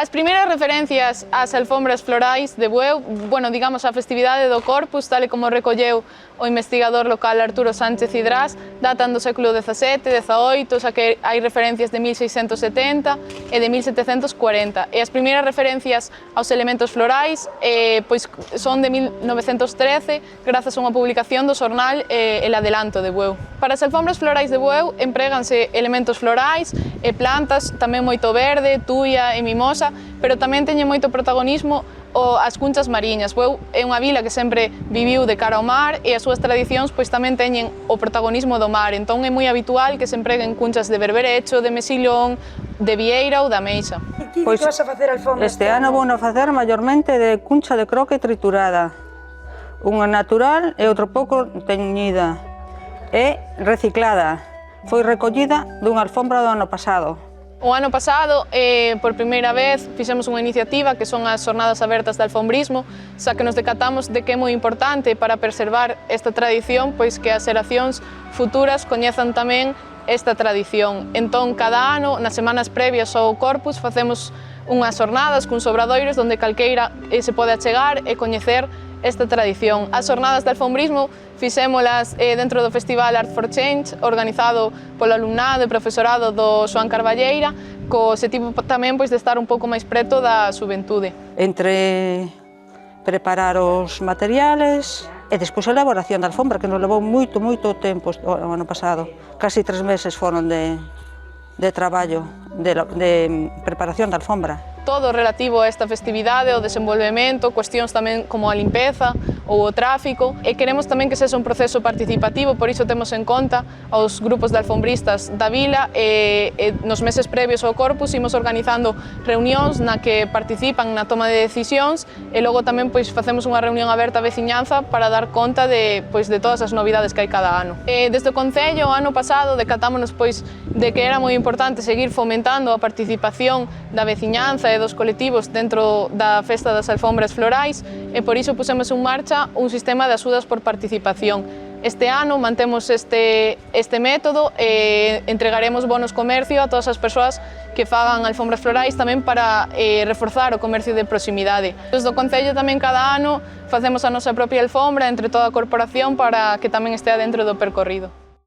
As primeiras referencias ás alfombras florais de Bueu, digamos a festividade do Corpus, tal e como recolleu o investigador local Arturo Sánchez Cidrás, datan do século XVII, XVIII, xa que hai referencias de 1670 e de 1740. E as primeiras referencias aos elementos florais pois son de 1913, grazas a unha publicación do xornal El Adelanto de Bueu. Para as alfombras florais de Bueu empréganse elementos florais e plantas, tamén moito verde, tuia e mimosa, pero tamén teñen moito protagonismo as cunchas mariñas. Bueu é unha vila que sempre viviu de cara ao mar e as súas tradicións pois tamén teñen o protagonismo do mar, entón é moi habitual que se empreguen cunchas de berberecho, de mesilón, de vieira ou de ameixa. Pois vas a facer alfombras? Este ano vou a facer maiormente de cuncha de croque triturada, unha natural e outro pouco teñida e reciclada. Foi recollida dunha alfombra do ano pasado. O ano pasado, por primeira vez, fixemos unha iniciativa que son as Xornadas Abertas de Alfombrismo, xa que nos decatamos de que é moi importante para preservar esta tradición, pois que as xeracións futuras coñezan tamén esta tradición. Entón, cada ano, nas semanas previas ao Corpus, facemos unhas xornadas cuns obradoiros onde calqueira se pode achegar e coñecer esta tradición. As xornadas de alfombrismo fixémolas dentro do Festival Art for Change, organizado polo alumnado e profesorado do Xoán Carballeira, co objetivo tamén pois, de estar un pouco máis preto da xuventude. Entre preparar os materiales e despois a elaboración da alfombra, que nos levou moito tempo o ano pasado. Casi 3 meses foron de traballo, de preparación da alfombra. Todo relativo a esta festividade, o desenvolvemento, cuestións tamén como a limpeza ou o tráfico, e queremos tamén que sexa un proceso participativo, por iso temos en conta aos grupos de alfombristas da vila e nos meses previos ao Corpus imos organizando reunións na que participan na toma de decisións e logo tamén pois facemos unha reunión aberta a veciñanza para dar conta de todas as novidades que hai cada ano. Desde o Concello, o ano pasado, decatámonos pois de que era moi importante seguir fomentando a participación da veciñanza e dos colectivos dentro da Festa das Alfombras Florais e por iso pusemos en marcha un sistema de axudas por participación. Este ano mantemos este método e entregaremos bonos comercio a todas as persoas que fagan alfombras florais tamén para reforzar o comercio de proximidade. Desde o Concello tamén cada ano facemos a nosa propia alfombra entre toda a corporación para que tamén estea dentro do percorrido.